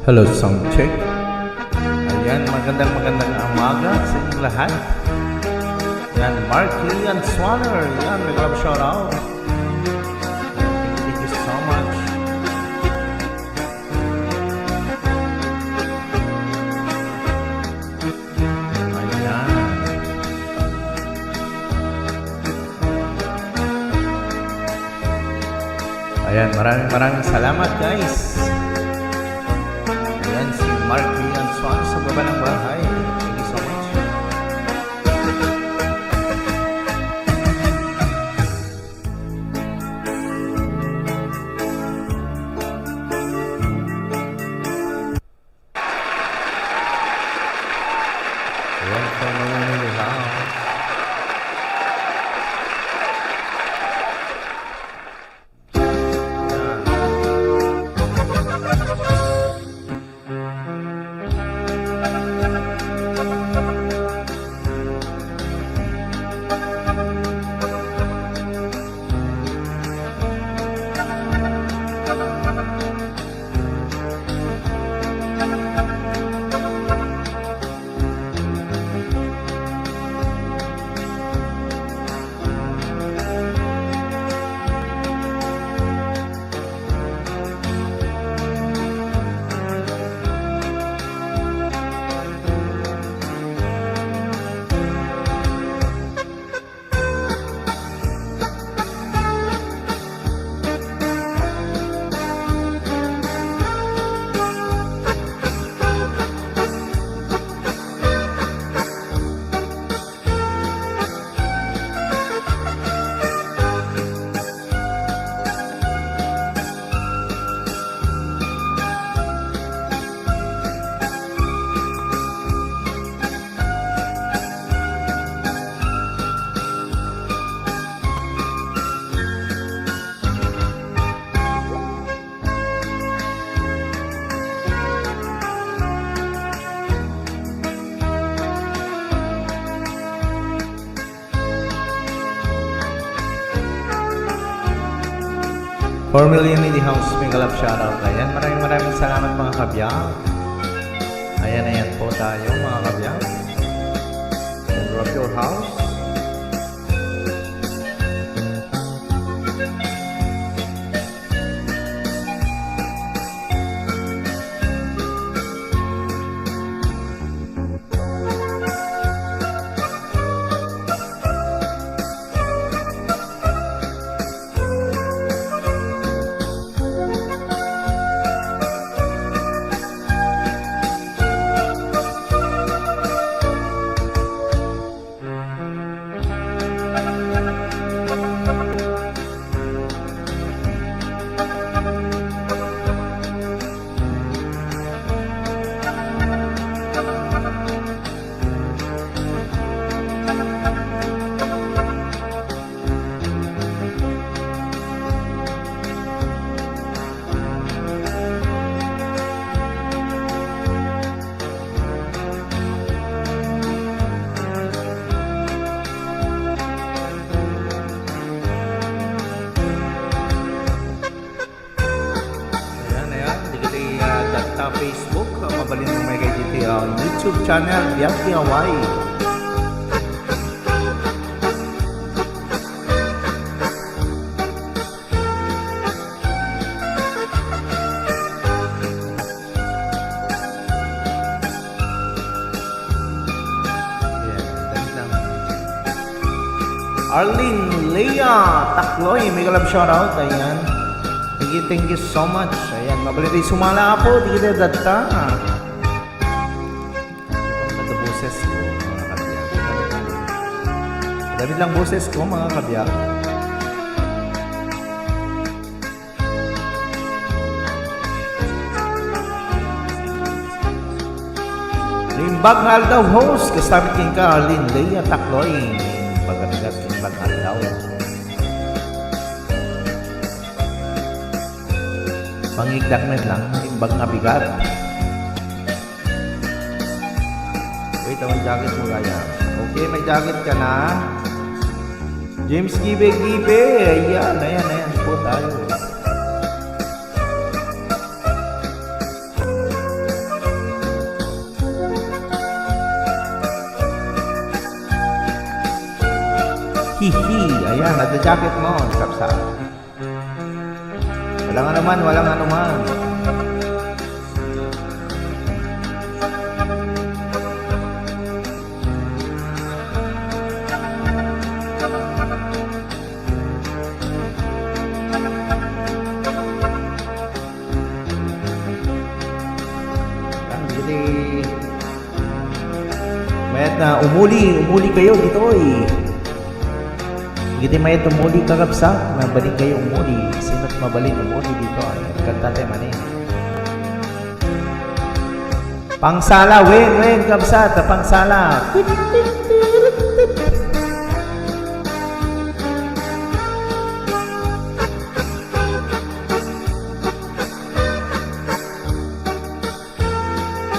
Hello, sound check. Ayan, magandang umaga sa inyong lahat. Yan, Marky and Swanner. Yan, may grab shout out. Thank you so much. Ayan, maraming salamat guys. Ayan si Marky and Swanner sa baba ng bahay. Thank you so much. Ayan, ito naman nila. For million in the house, may galap shoutout. Ayan, maraming salamat mga kabiyang. Ayan po tayo mga kabiyang. Rock your house. Facebook, mabalin mo may kay dito ang YouTube channel, Biag Hawaii. Arlene Leia Takloy, may galab shoutout. Ayan, thank you so much. Ayan, mabalin rin sumala po, di kita data. Ito boses ko mga kabiyag. Damit lang boses ko mga kabiyag. Limbag hal daw host, kasabit king ka Arlene Leia Takloy. Pagkatigat limbag hal daw. Pangigdakmet lang, limbag nga bigat. Wait, ang jacket mo gaya. Okay, may jacket ka na. James Gibe. Ayan po tayo. Hihi. Ayan, nada-jacket mo, kapsat. Walang anuman, walang anuman. Mayat na umuli kayo dito eh. Hindi mayat umuli kakapsa, mabalik kayo umuli. Sino't mabalik umuli dito. Kantate manin. Pangsala, wen kapsa, pangsala.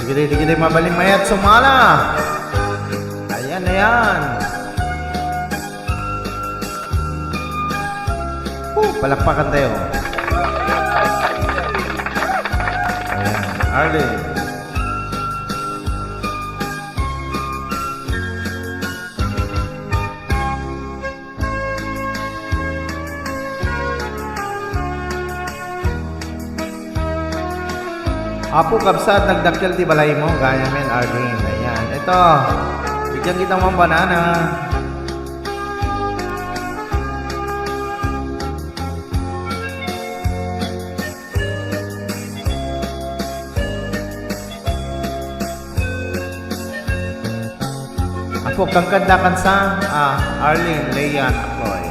Digide mabalik mayat sumala. Ayan. Palakpakan tayo. Ayan, Arlen. Apo kapsat, nagdakil di balay mo. Gaya men, Arlen. Ayan, ito. Bigyan kita mga banana. Ako kang kandakan sa Arlene, Leyan, Akoy.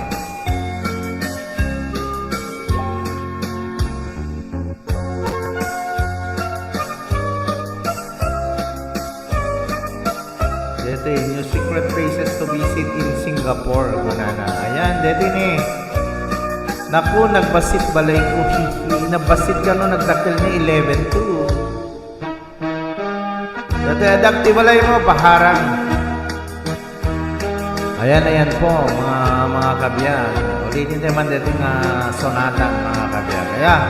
Dete, new secret places to visit in Singapore, manana. Ayan, dete ni. Naku, nagbasit balay ko. Nabasit ka no, nagdakil ni 11-2. Dete, adakti balay mo, paharang. Ayan po, mga kabiyag. Ulitin naman dito nga sonata, mga kabiyag. Ayan.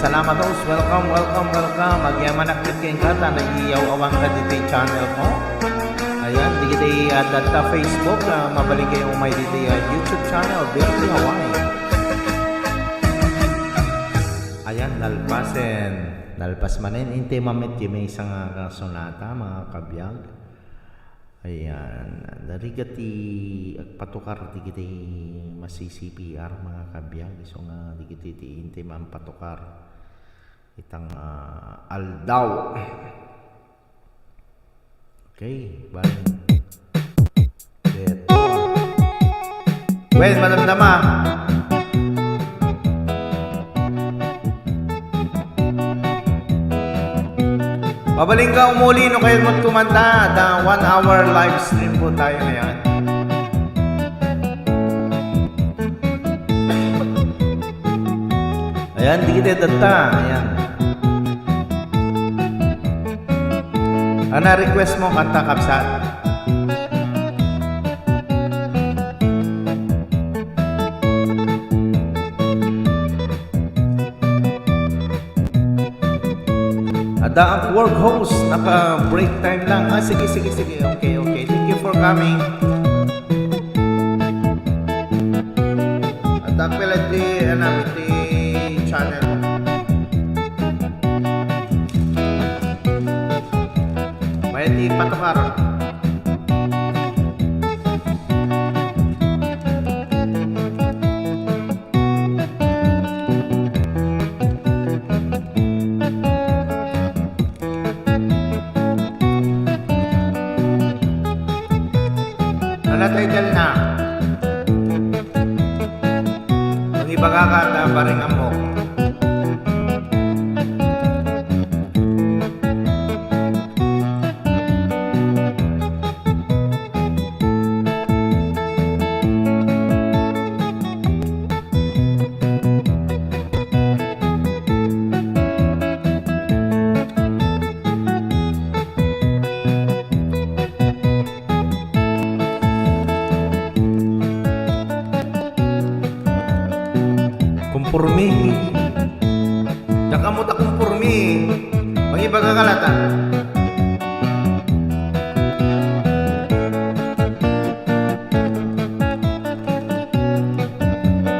Salamat host. Welcome. Magyamanakit kayong kata. Nag-iyaw awang ka dito yung channel ko. Ayan, di kita data Facebook. Mabalik kayong may dito YouTube channel. Biag Hawaii. Ayan, nalpas manin. Inte mamit yung may isang sonata, mga kabiyag. Ayan, dari kati patukar di kita masi-CPR, mga kabiyag. So nga, di kita inte patukar itang aldaw. Okay, bye. Ito. Well, madamdama. Pabaling ka umuli no kayo magkumanta. 1 hour live stream po tayo ngayon. Ayan, di kita data. Ayan. Ano request mo kanta kapsat? Ada ang work host, naka break time lang. Sige. Okay. Thank you for coming. At pala di channel. May di patukar. Title na ang ibagakata baring amok. kamot akong purmi. Mag-iba kakalata.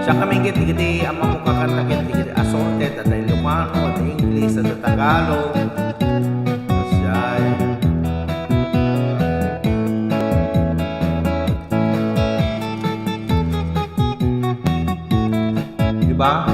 Siya kami giti-giti ang mga kakanta giti-giti assorted at Ilocano at English at Tagalog. Siya. Diba?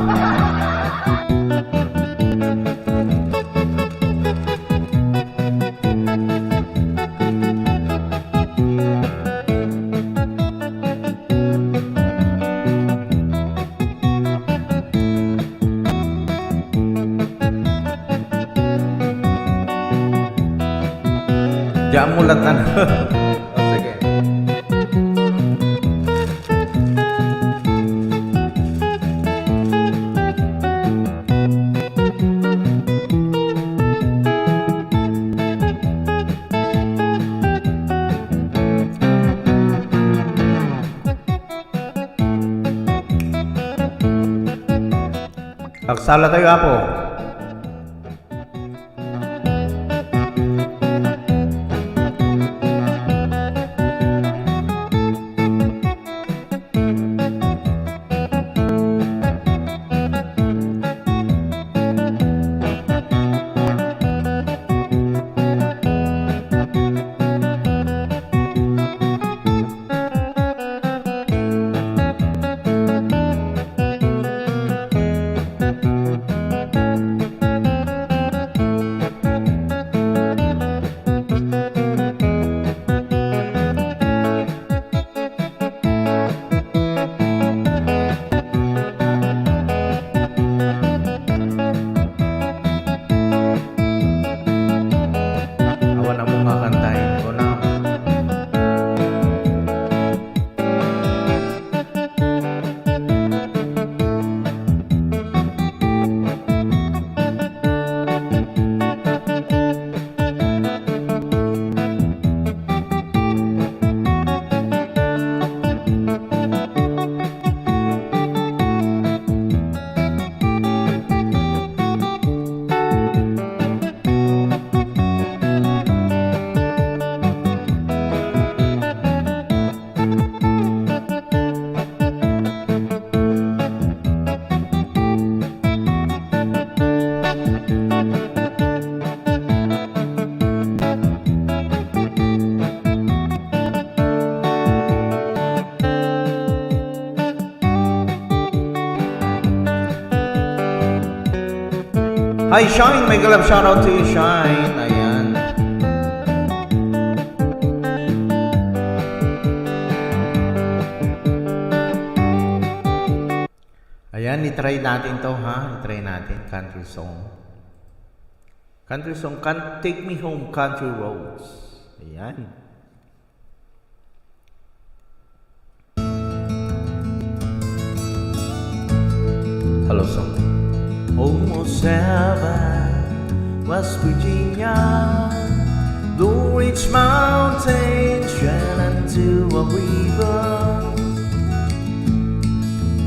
Diyan mulat na. Oh, sige. Aksala tayo apo. Hi Shine, may galap shoutout to you Shine. Ayan. Ayan, itry natin to ha. Itry natin, country song. Country song, Can't Take Me Home, Country Roads. Ayan. Hello song. Almost heaven, West Virginia, Blue Ridge Mountains, ran into a river.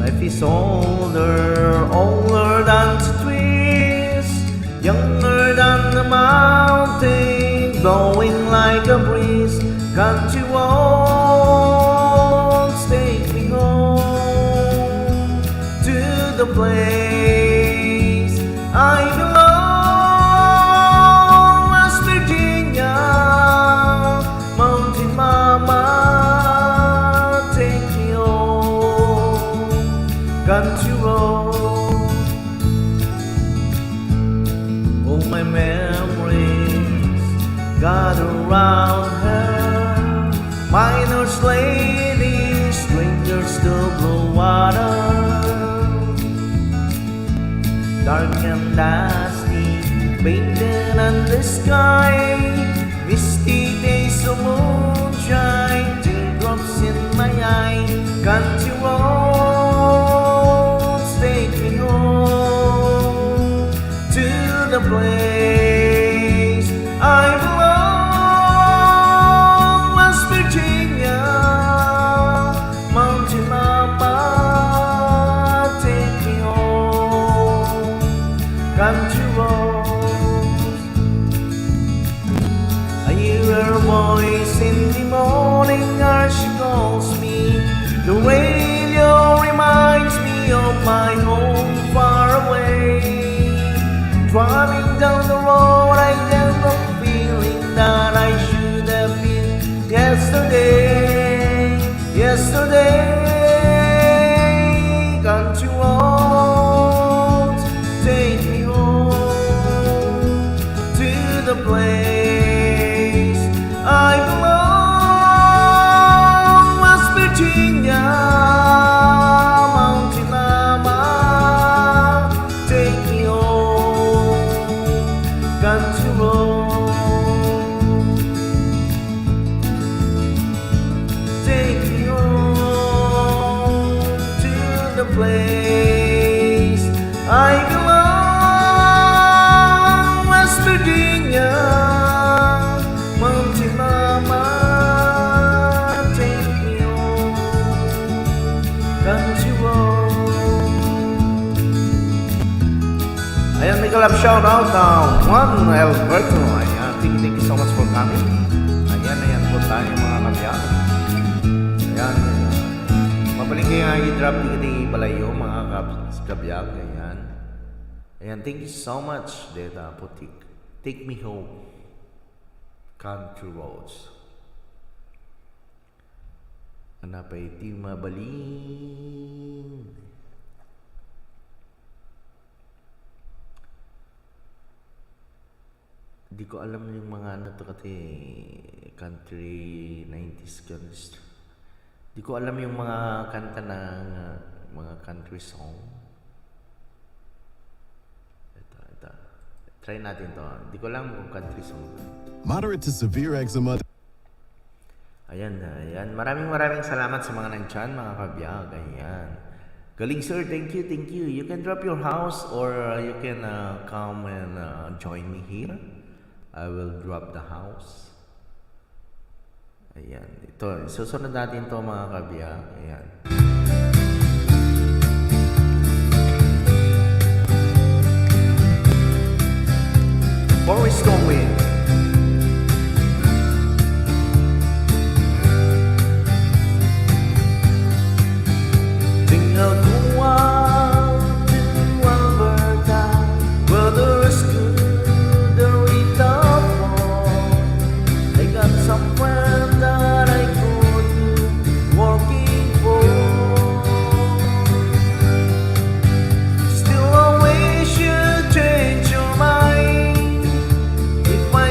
Life is older than the trees, younger than the mountain, blowing like a breeze. Country roads take me home to the place I belong, West Virginia, Mountain Mama, take me home, country road. All my memories gather around her, miner's lady, strangers to blue water. Dark and dusty, painted on the sky, misty days of moonshine, teardrops in my eye. Country roads take me home to the place I belong, West Virginia, Mountain Mama, take me home, country roads. I hear her voice in the morning as she calls me. The radio reminds me of my home far away. Driving down the road, I get the feeling that I should have been yesterday. Country roads, take me home to the place I belong. West Virginia, Mountain Mama, take me home, country road, take me home to the place I belong. West Virginia, Mountain Mama, take me home, country road. Ayan, may kalab shoutout Juan Alberto. Ayan, thank you so much for coming. Ayan po tayo mga kabiyag. Ayan, mabalik kayo nga i-drop di balayo mga kabiyag. Ayan, thank you so much. Deta Putik. Take me home, country roads. Anapay ti mabalin. Di ko alam yung mga ano to kasi country 90s guns. Di ko alam yung mga kanta ng mga country song. Ito. Try natin to. Di ko alam kung country song. Moderate to severe eczema. Ayan. Maraming salamat sa mga nandyan, mga kabiyag. Ayan. Galing sir, thank you. You can drop your house or you can come and join me here. I will drop the house. Ayan. Ito, susunod natin to mga kabiyag. Ayan. Forest Gomez. Tinggal kuat to Alberta, where there is good, there is love. I got some friends that I could be working for. Still I wish you'd change your mind. If I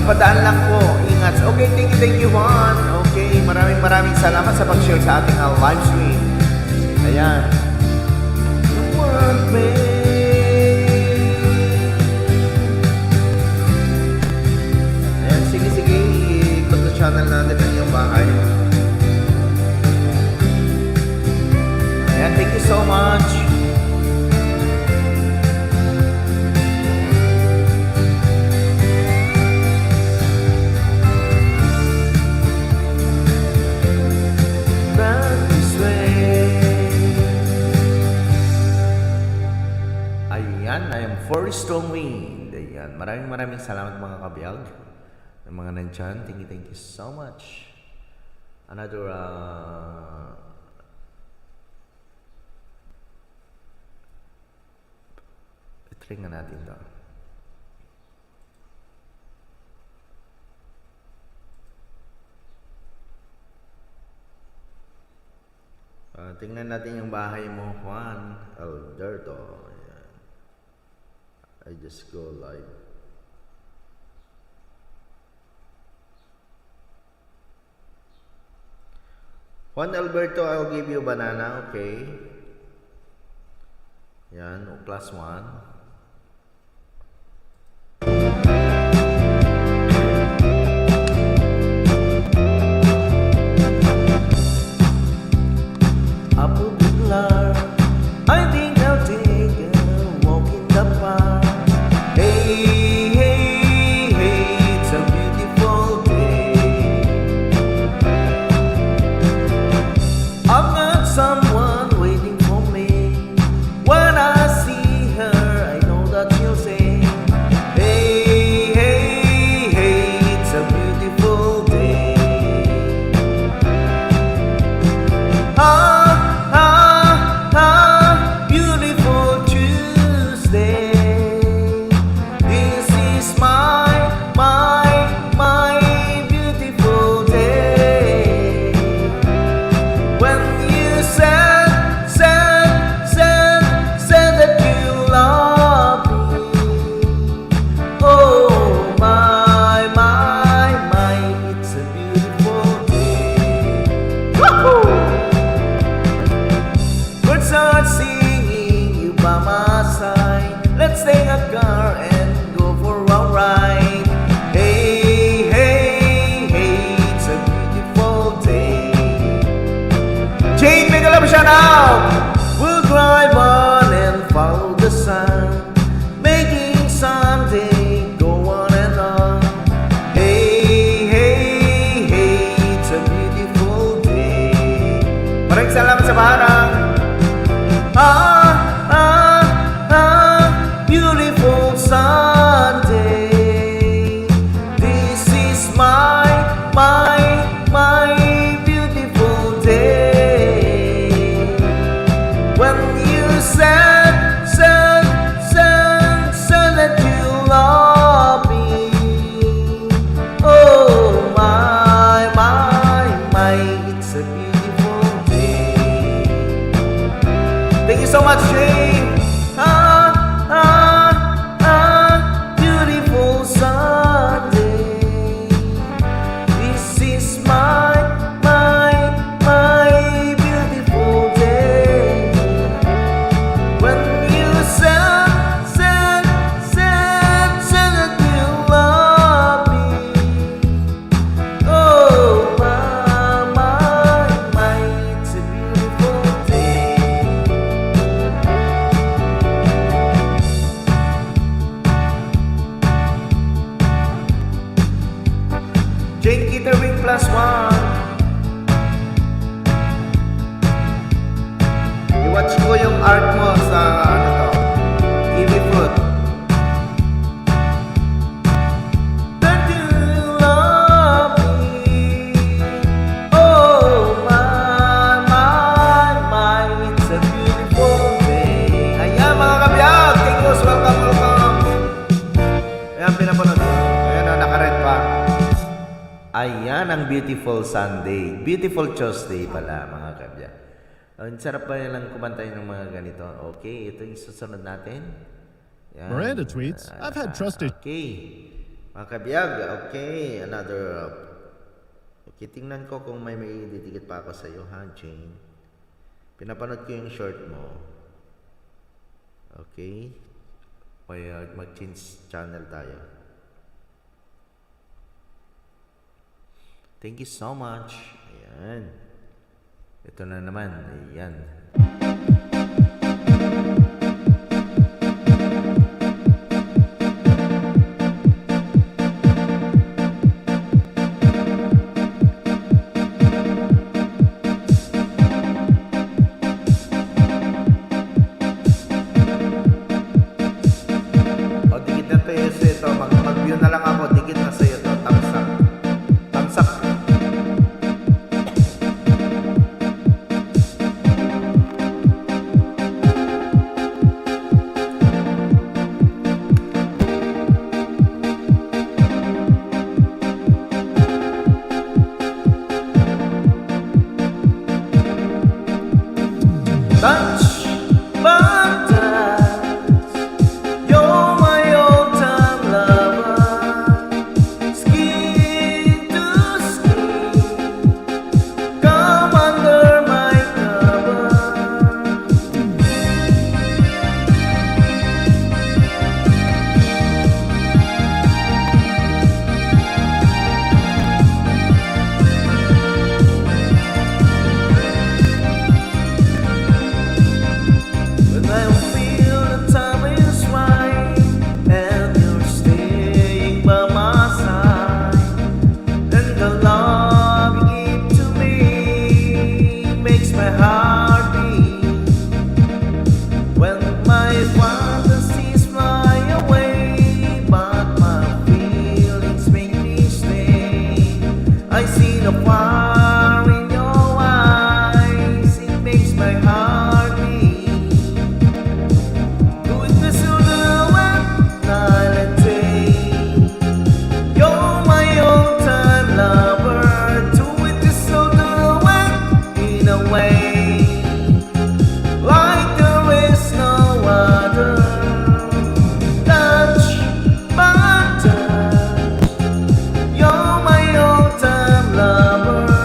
Papadaan lang po. Ingat. Okay, thank you, Juan. Okay, maraming salamat sa pag-share sa ating live stream. Ayan. Ayan, sige. Ikot na channel natin ang iyong bahay. Ayan, thank you so much. I am for strong wind. Ayan. Maraming salamat mga kabiag. Ng mga nandyan. Thank you so much. Another itry nga natin to. Tingnan natin yung bahay mo, Juan Alberto. I just go live. Juan Alberto, I'll give you banana, okay? Yan, +1. Apo biglar, I think I'll take a walk in the park. Hey, it's a beautiful day. I've got someone waiting for me. When I see her, I know that she'll say, hey, it's a beautiful day. Beautiful Tuesday. This is my beautiful day. When you said that you love me. Oh my, it's a beautiful day. Woohoo! Birds are singing, you by my side. Let's take a car and go for a ride. Hey, it's a beautiful day. Jane, make a love shout out. We'll drive on and follow the sun, making someday go on and on. Hey, it's a beautiful day. Maraming salamat sa barang. Beautiful Sunday. This is my beautiful day. When you said that you love me. Oh my, it's a beautiful day. Thank you so much, Jane. Beautiful Sunday. This is my beautiful day. When you said that you love me. Oh my, it's a beautiful day. Jane Kittering +1. I-watch ko yung art mo sa TV Fruit. That you love me. Oh my, it's a beautiful day. Ayan mga kabiyak, thank you, welcome. Ayan, pinapanood ko. Ayan na, naka-red pa. Ayan ang beautiful Sunday. Beautiful Tuesday pala mga kabya. Ang sarap pa lang kumantay ng mga ganito. Okay, ito yung susunod natin. Yan. Miranda tweets, I've had trusted. Okay. Mga kabiyag, okay, another okay, tingnan ko kung may didikit pa ako sa iyo, ha, Jane? Pinapanood ko yung short mo. Okay? Kaya mag-change channel tayo. Thank you so much. Ayan. Ito na naman. Ayan. O, dikit na tayo sa ito. Mag-view na lang ako. Dikit na sa ito. Thumbs up. Thumbs up. Touch my touch. You're my all-time lover. Skin to skin. Come under my cover. When I feel the time is right and you're staying by my side, and the love you give to me makes my heart beat. When my fantasies fly away, but my feelings make me stay, I see the fire in your eyes, it makes my heart beat. Do it this to the web, night and day. You're my all-time lover. Do it this to the web, in a way, like there is no other. Touch my touch. You're my all-time lover.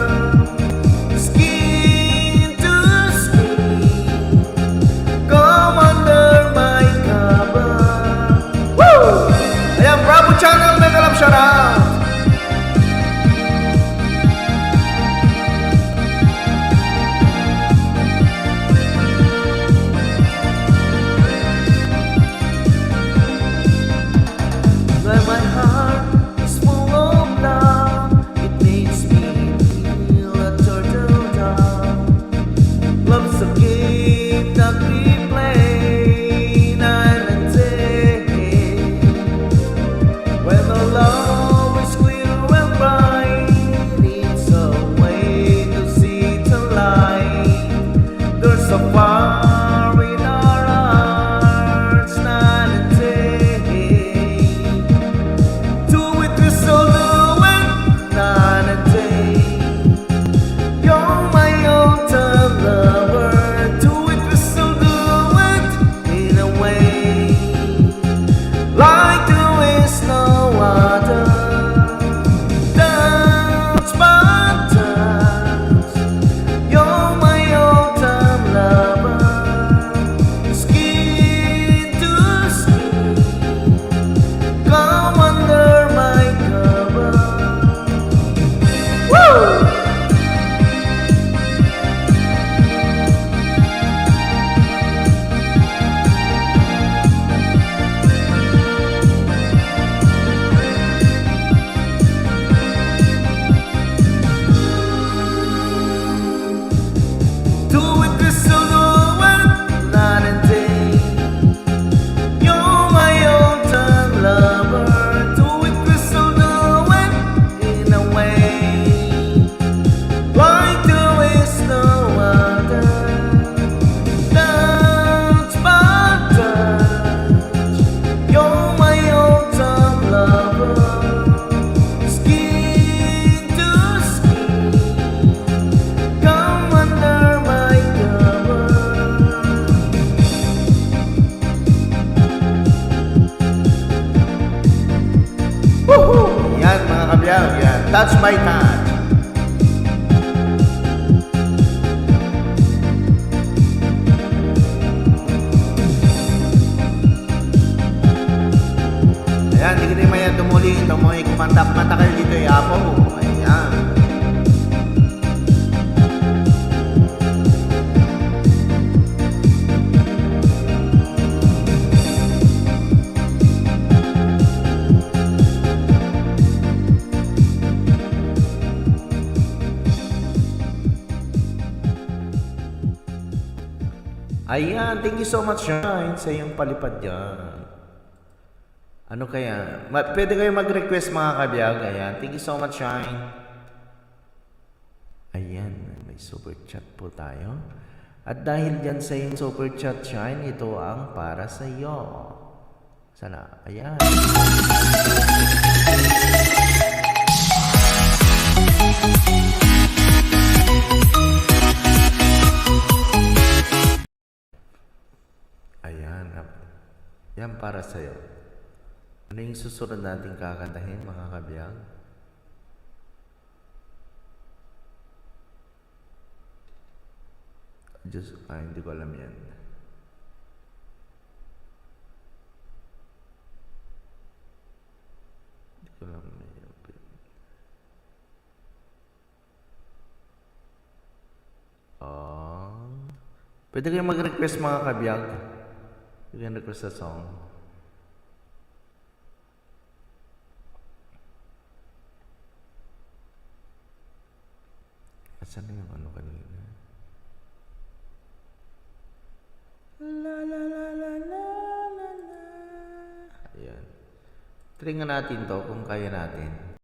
Touch by Touch. Ayan, hindi kita maya tumuli. Tumuhi, kumanta kayo dito, Apo. Ayan. Ayan, thank you so much, Shine, sa iyong palipad dyan. Ano kaya? Pwede kayo mag-request mga kabiyag. Ayan, thank you so much, Shine. Ayan, may super chat po tayo. At dahil dyan sa iyong super chat, Shine, ito ang para sa iyo. Sana, ayan. Ayan, yan para sa iyo. Ano yung susunod nating kakantahin, mga kabiyag? Hindi ko alam yan. Hindi ko alam yan. Pwede kayo mag-request mga kabiyag. You can request a song. Asan na yung ano kanina? La la la la la la la. Ayan. Try nga natin to kung kaya natin.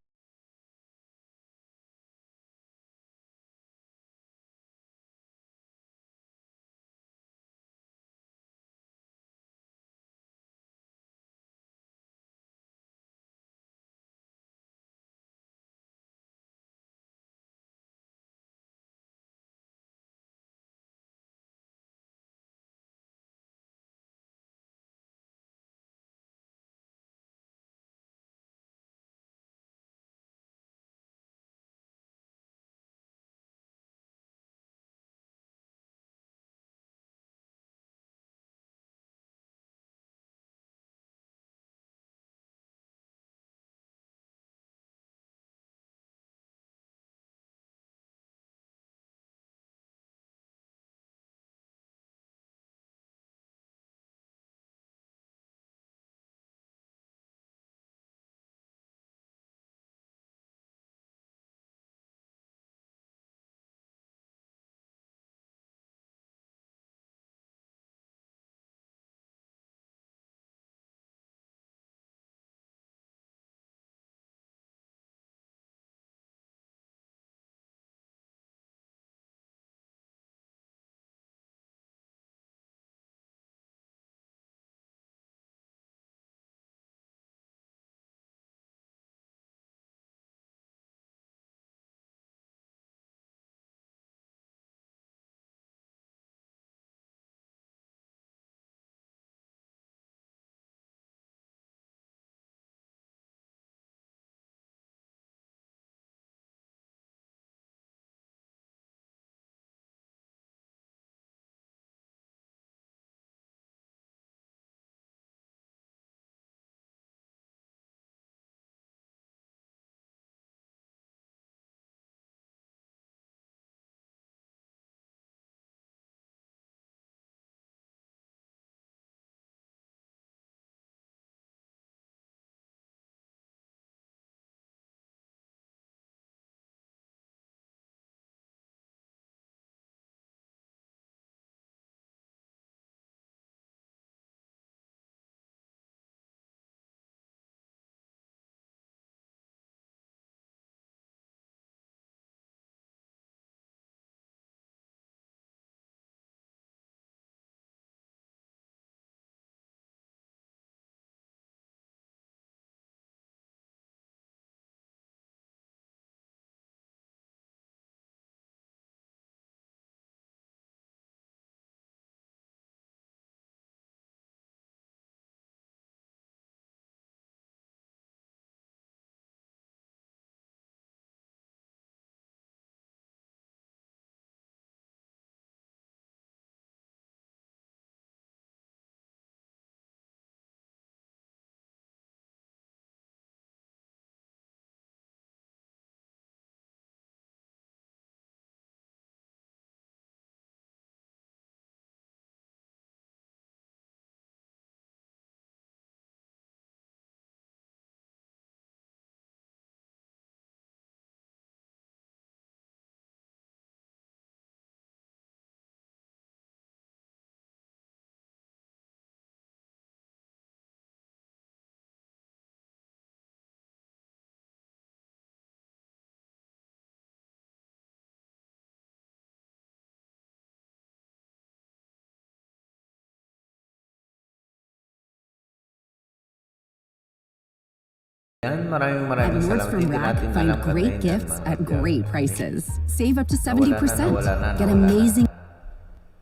Yan, maraming At salamat. Nordstrom Hindi Rack, natin find alam great kantahin yan, gifts mga at kabiyak. great prices. Save up to Nawala 70%. na. Get amazing.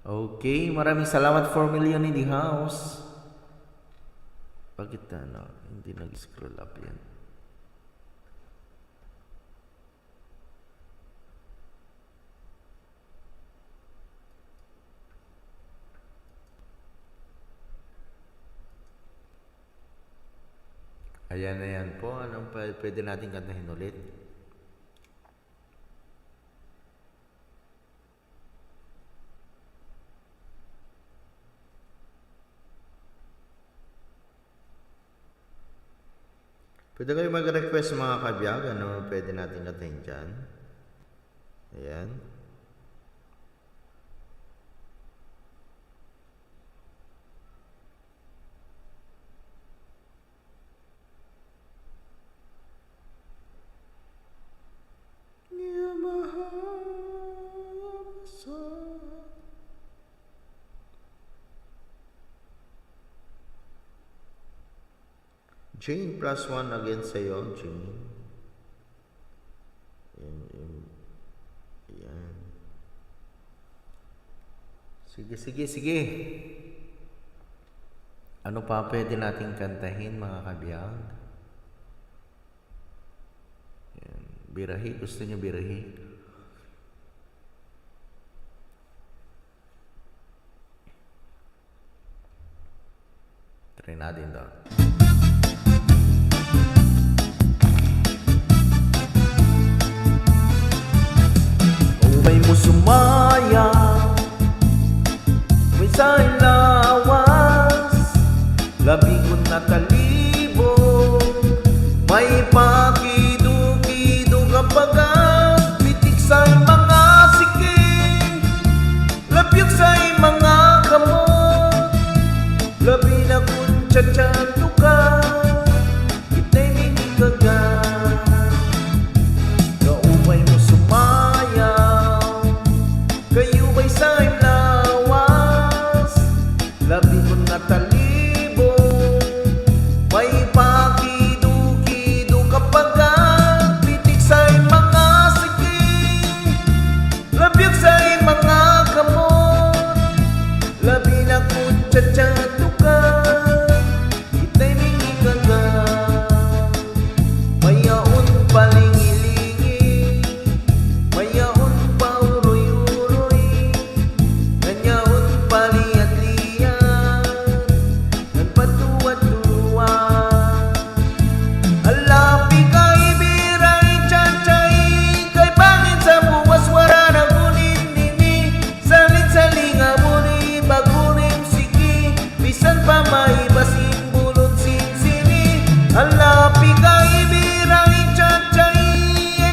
Okay, maraming salamat 4 million in the house. Bakit hindi nag-scroll up yan? Ayan na yan po. Anong pwede natin kantahin ulit? Pwede kayo mag-request mga kabiyag. Ano pwede natin kantahin dyan? Ayan. Jane plus 1 again sa'yo, Jane. Yan. Sige. Ano pa pwede natin kantahin, mga kabiyag? Yan. Birahi. Gusto niyo birahi? Try natin daw. May mo sumaya, may sa ilawas, labi ko na talibog, may pakido-kido kapag pitik sa'y mga siking, lapyok sa'y mga kamot, labi na kung tsatsado ka, ita'y minigagan, kaumay mo sumaya. Kayo ba'y sa'y lawas, labi ko na talibong, may pakido-kido kapag pitik sa'y mga siking, labyog sa'y mga kamot, labi na kung tsatsado ka, ita'y mingigagan, mayaon palingilingi, mayaon pa uroy-uroy, nanyaon paliat-liat, nagpatuwad-turuan. Alapi kay biray tsatsay, kay bangin sa buwas wara na gunin nini, salit-salinga muni bagunin siki, bisan pa may basin bulot sinsini. Alapi kay biray tsatsay,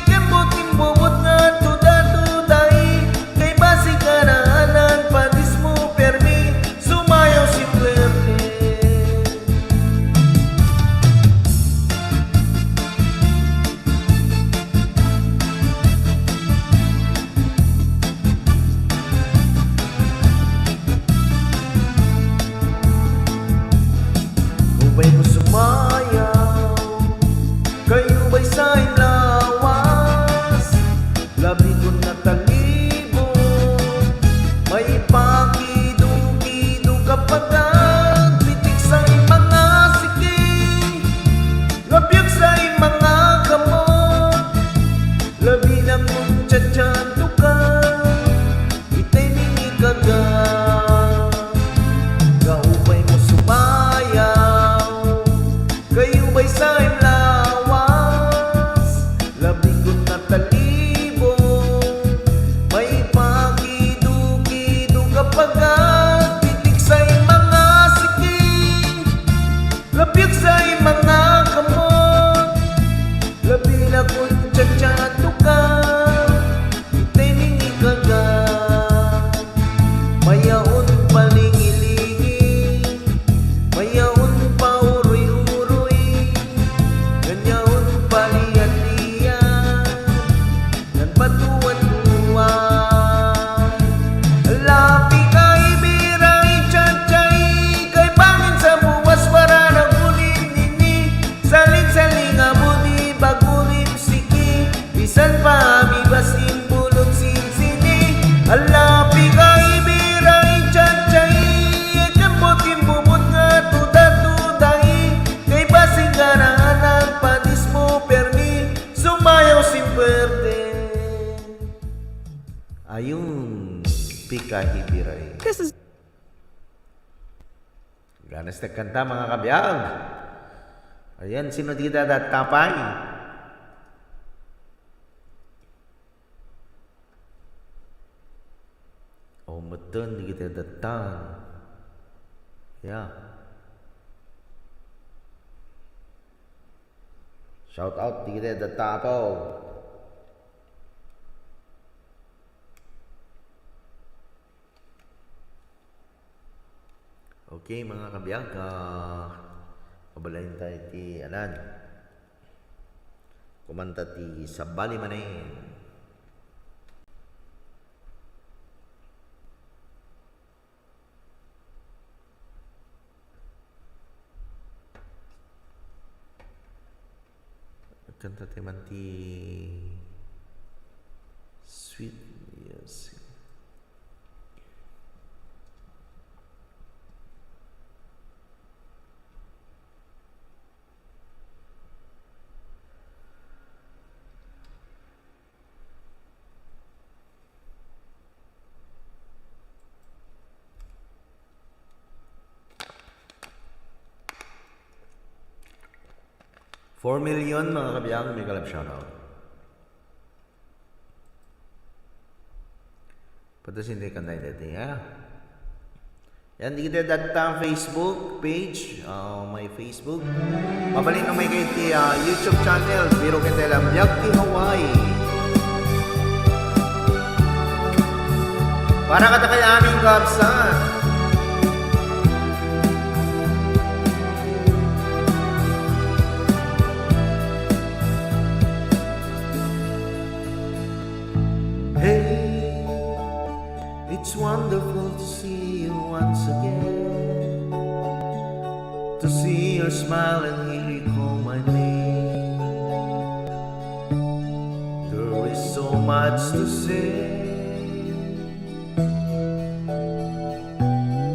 kembot-kimbobot nga tuda-tuday, kay basi kanaanan pandis mo permi, sumayaw si Puerte. Ubay mo sumayaw, kayo ba'y sa'y lawas, labi ko na talibong, may pakido-kido kapag pitik sa'y mga siking, labyog sa'y mga kamot, labi na kung tsatsado ka, ita'y minigagan, kaupay mo sumayaw, kayo ba'y sa'y lawas, labi ko na talibong, may pakido-kido kapag pitik sa'y mga siking, labyog sa'y mga kamot, labi na kung tsatsado ka, San pa mi basim pulot sinsini alapi kay biray tsatsay kambotin bubot nga tuda-tuday kay basing ganaan padis mo permi sumayaw simperte ayun pikahi biray. This is Ganas na kanta mga kabiyag. Ayan, sino di dadatapay? Oh, mutun, di kita datang. Yeah. Shout out, di kita datapaw. Okay, mga kabiyag, kabalayin tayo ti anan. Kumanta ti Sabali Manin. Kanta ti man ti Sweet Music. $4 million mga kabiyang, may kalab shoutout. Patas hindi kantay dati, ha? Yan, di kita datang Facebook page, my Facebook. Mabalin na may kayo ti YouTube channel, biro kita lang, Biag ti Hawaii. Para kata kay aming kapsan. Hey, it's wonderful to see you once again, to see your smile and hear you call my name. There is so much to say.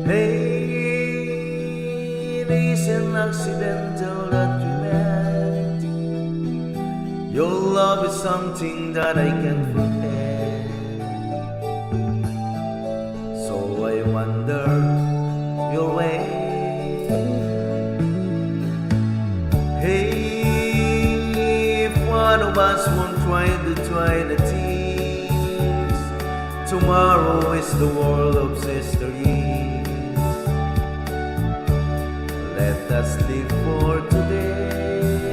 Hey, it isn't accidental that we met. Your love is something that I can't forget. I wonder your way. Hey, if one of us won't try the tease, tomorrow is the world of history. Let us live for today.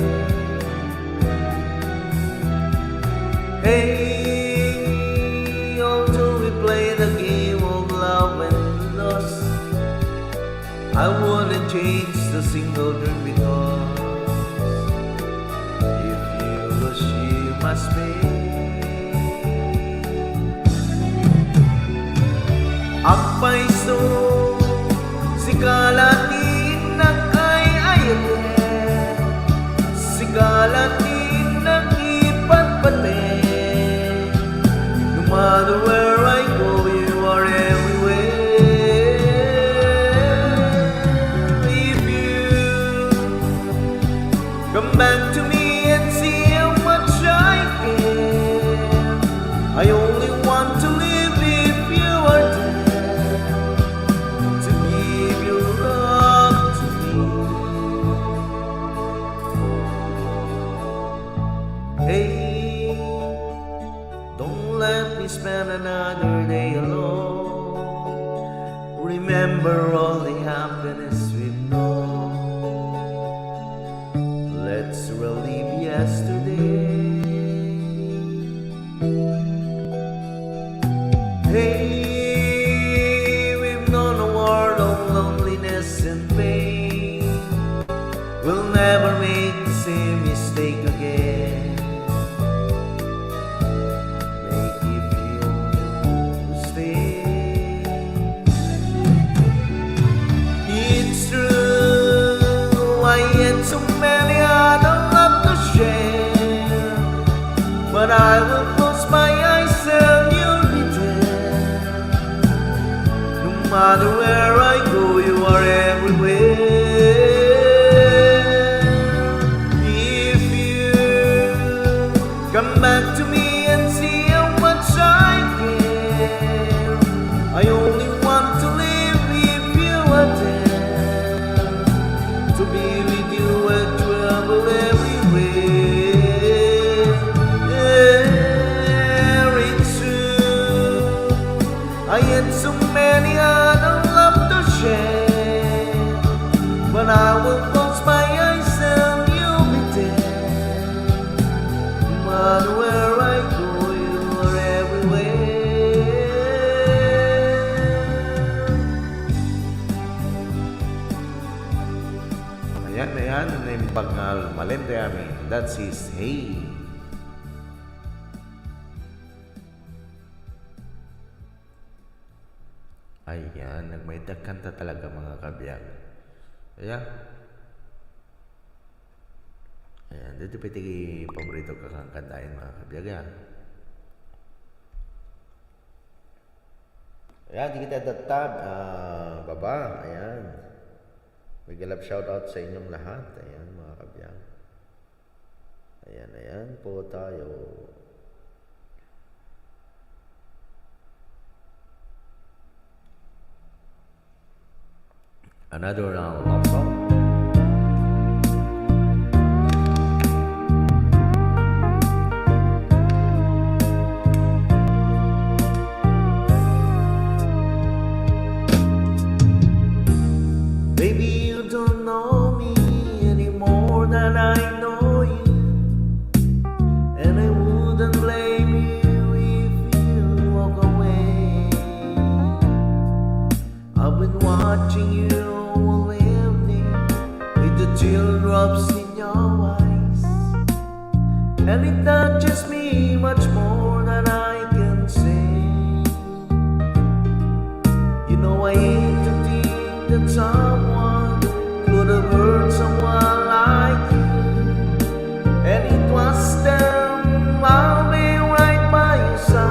Hey, although we play the game of love and loss, I wouldn't change the single dream because if you lose, you must pay. Akpay so sigalatin ng ay-ayan, sigalatin ng ipagpate. No matter where I go, you are everywhere. If you come back to me and see how much I care, I only want to live if you are there to give your love to me. Hey, don't let me spend another day alone. Remember all the happiness we've known. Let's relive yesterday. Hey, we've known a world of loneliness and pain. We'll never make the same mistake again. Make it feel to stay. It's true, I had so many other love to share, but I I will close my eyes and you'll be there. No matter where I go, you are everywhere. If you come back to me and see how much I care, I only want to live if you are there. To be with you and travel everywhere. Yeah, it's true. I had so many other love to share, but I will close my eyes and you'll be there. No matter where I go, you are everywhere. Ayan, yung bangal malente amin. That's his hey. Ayan, nagmaidag kanta talaga mga kabiyag. Ayan, dito piti paborito ka kang kantahin mga kabiyag. Ayan, di kita datab. Baba, ayan. Big love shoutout sa inyong lahat. Ayan mga kabiyag. Ayan po tayo. Another love song. Baby, you don't know me any more than I know you, and I wouldn't blame you if you walk away. I've been watching you all evening with the teardrops in your eyes, and it touches me much more than I can say. You know I hate to think that someone could have hurt someone like you, and it was them. I'll be right by your side.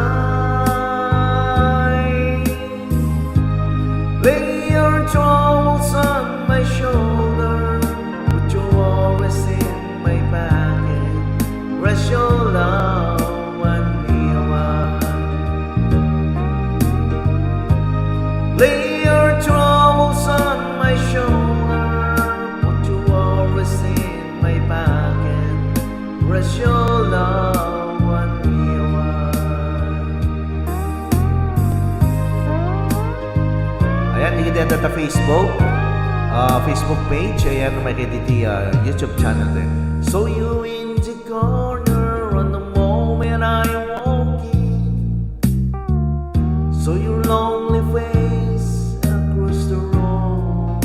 Lay your troubles on my shoulder, put your worries in my pocket, rest your love on me awhile. Lay your troubles on my shoulder, put your worries in my pocket, rest your love on me awhile. Ayan, hindi kita sa Facebook page. Ayan, may kititi YouTube channel din. So you in the corner on the moment I walk in, so your lonely face across the road.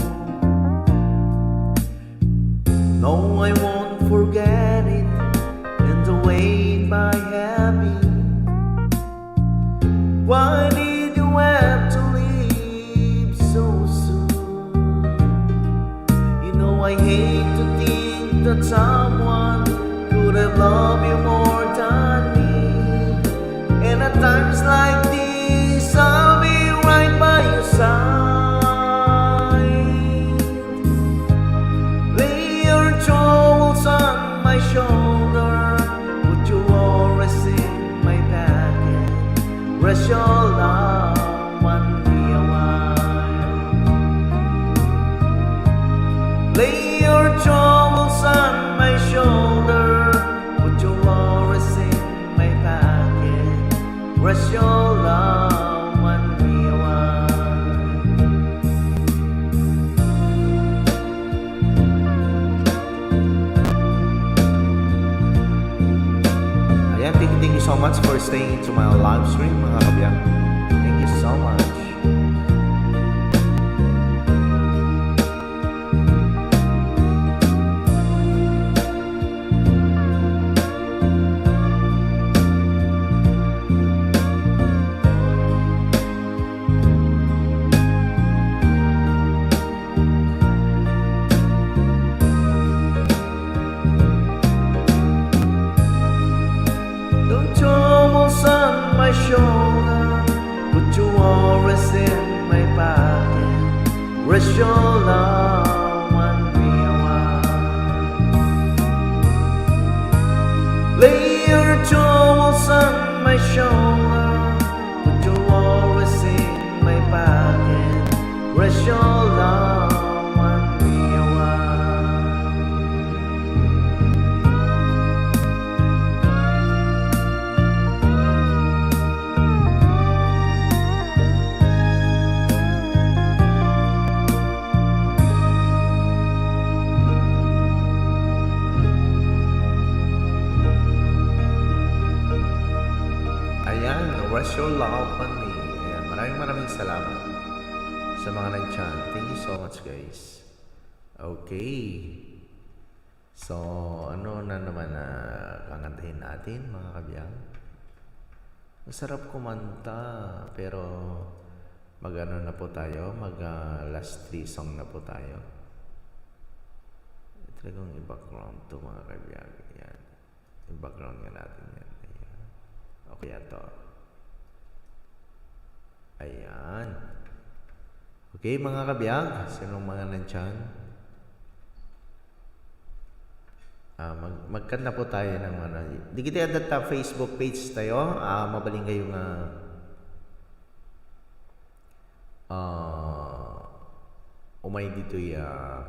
No, I won't forget it, and the way my happy. Why did you have to leave so soon? You know I hate to think that someone could have loved you more than me, and at times like this I'll be right by your side. Lay your troubles on my shoulder, put your worries in my pocket, rest your love on me a while. Lay your troubles on my shoulder, put your worries in my pocket, rest your love on me a while. Ayan, thank you so much for staying into my live stream mga kabiyang. Thank you so much. Don't you shoulder, put your worries in my pocket. Rest your love on me a while. Lay your troubles on my shoulder, put your worries in my pocket. Rest your love on me a while. Ayan, rest your love on me. Ayan, maraming salamat sa mga nag-chat. Thank you so much, guys. Okay. So, ano na naman na kakantahin natin, mga kabiyang? Masarap kumanta, pero mag-ano na po tayo, last 3 song na po tayo. Talagang i-background to, mga kabiyang. Ayan. I-background nga natin yan. Ayan. Okay, ito. Ayan. Okay, mga kabiyag, sinong mga nandyan? Magkanta po tayo ng ano. Di kita at Facebook page tayo. Mabaling kayong umay dito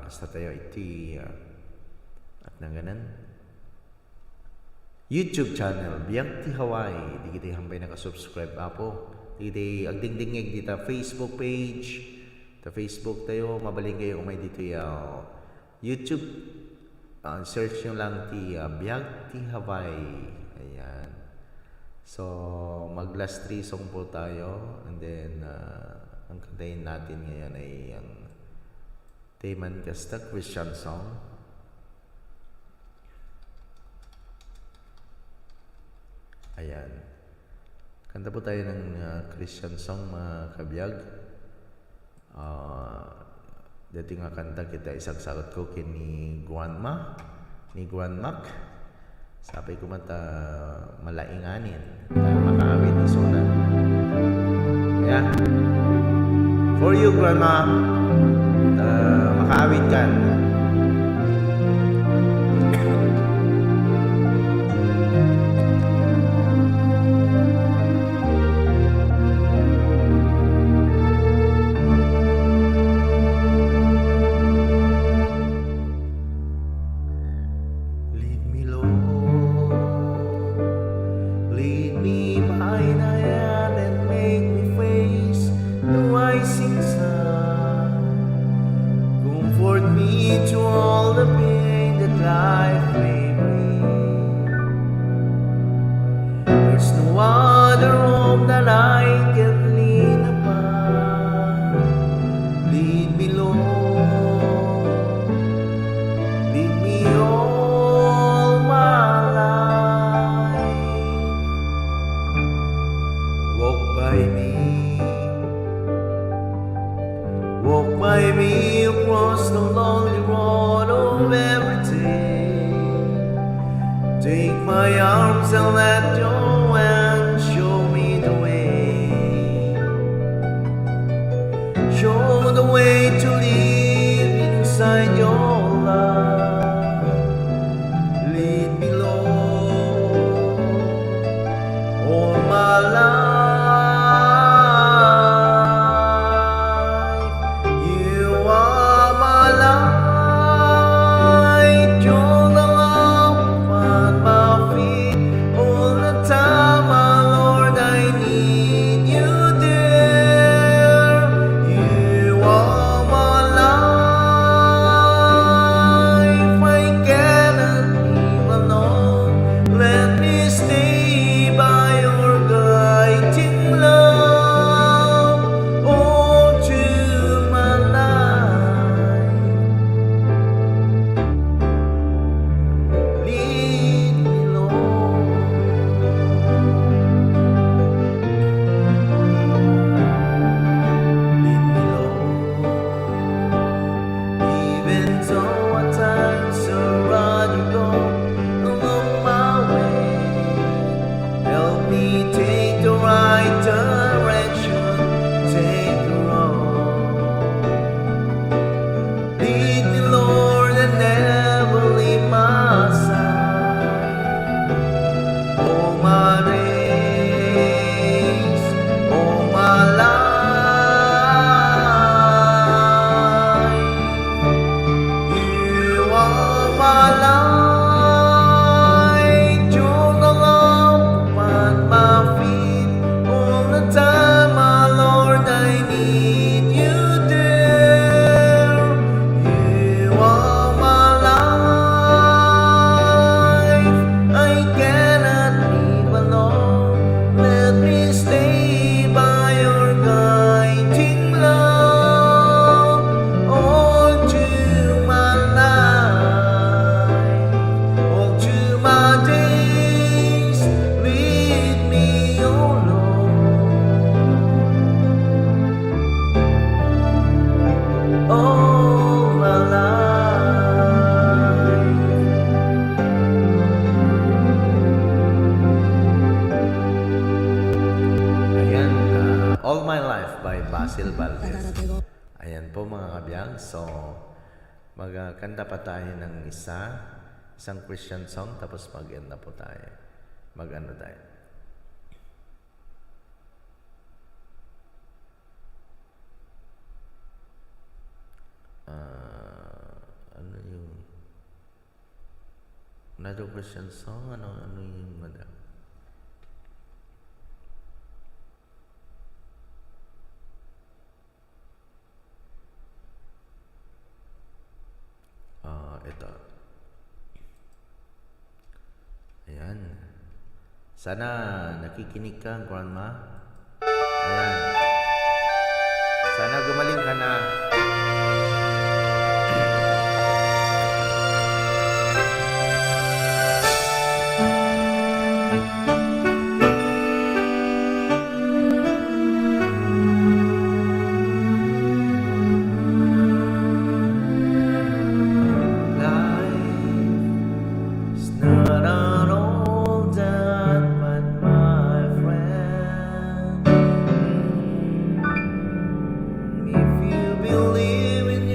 kasta tayo iti at na ganan. YouTube channel, Biag ti Hawaii. Di kita hambay nakasubscribe apo. Di kita agdingdingig dito Facebook page. Ta Facebook tayo, mabaling kayo umay dito YouTube. Search nyo lang ti Biag ti Hawaii. Ayan. So, mag last 3 song po tayo. And then, ang kantahin natin ngayon ay ang Teman Kasta Christian song. Ayan. Kanta po tayo ng Christian song, mga kabiyag. Dati nga kanta kita isagsagot ko kini Grandma, ni Grandmac. Sabi ko mata malainganin. Makaawit ni Sona. Kaya, for you, Grandma, makaawit kan. Walk by me across the lonely road of every day. Take my arms and let go and show me the way. Show the way to live inside your love. Lead me, Lord, all my life. All My Life by Basil Valdez. Ayan po mga kabiyag. So, magkanta pa tayo ng isang Christian song, tapos mag-end na po tayo. Mag-ano tayo. Ano yung another Christian song? Ano yung madam? Ito. Ayan. Sana nakikinig ka, Grandma. Ayan. Sana gumaling ka na. If you believe in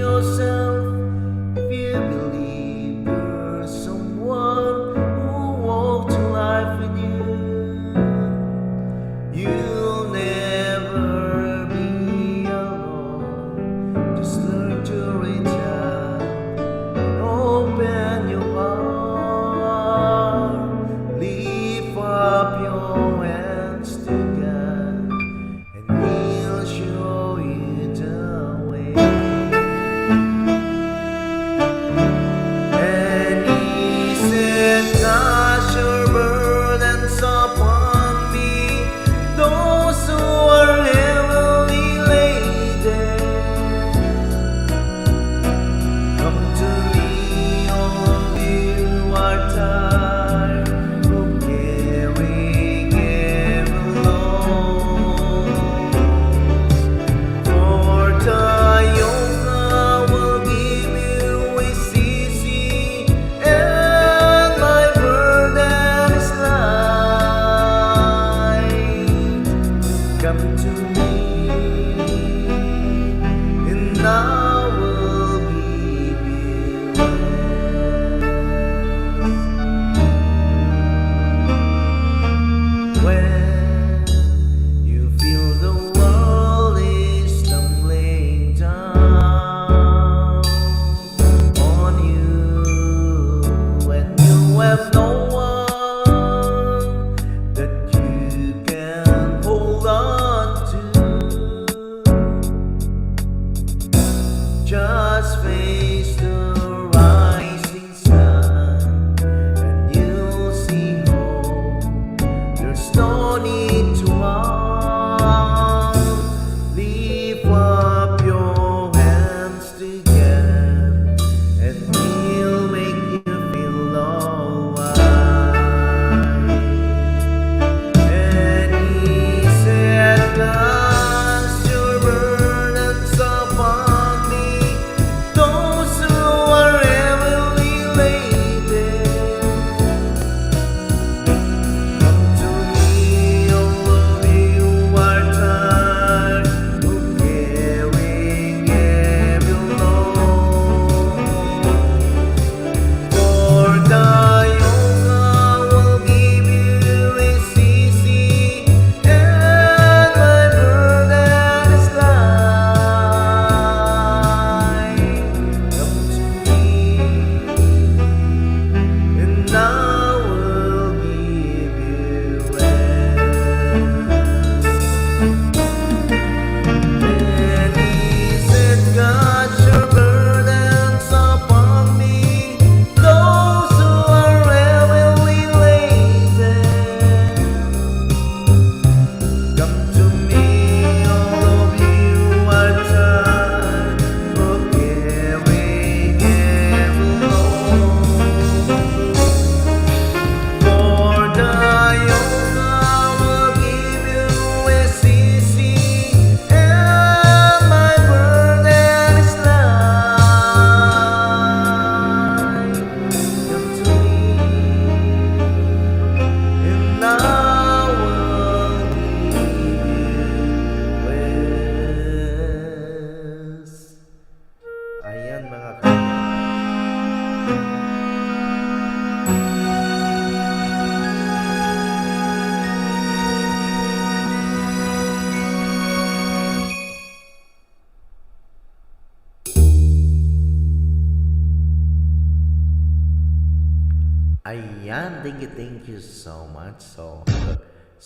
Ayan, thank you so much. So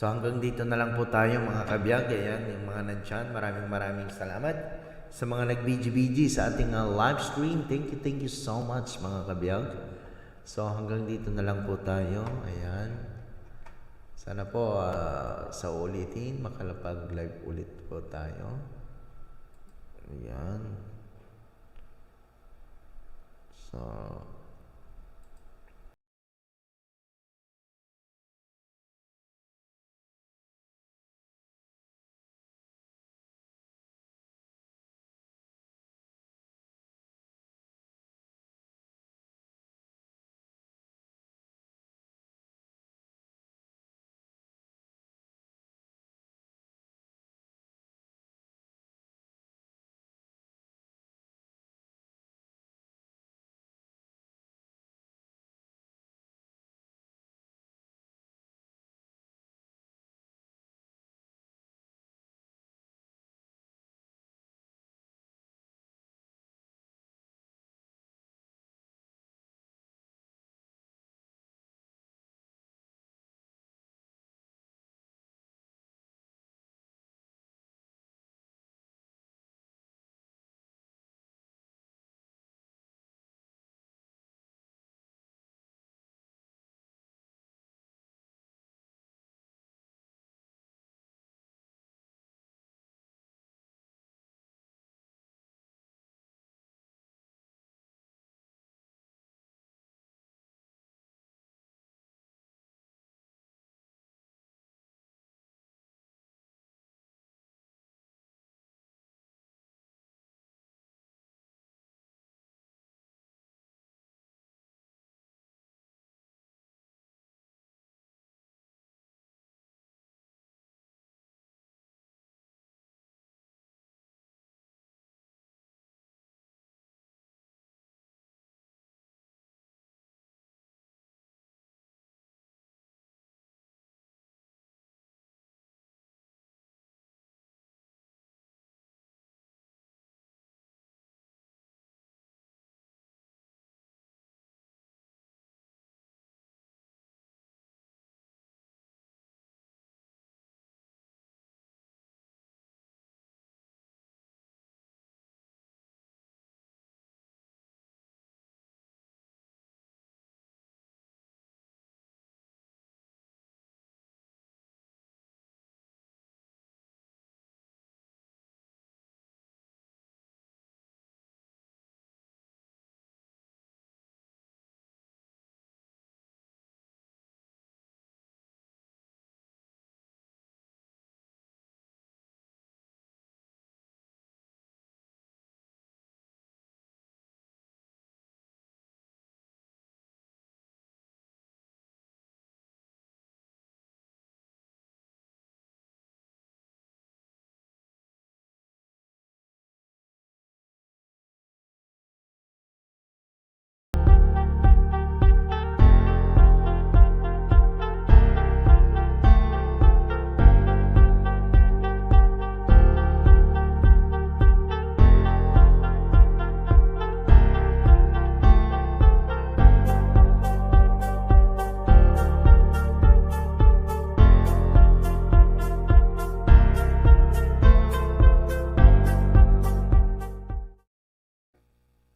hanggang dito na lang po tayo mga kabiyag. Ayan, yung mga nandyan, maraming salamat sa mga nag-BG sa ating live stream. Thank you so much mga kabiyag. So hanggang dito na lang po tayo. Ayan. Sana po sa ulitin, makalapag-live ulit po tayo. Ayan. So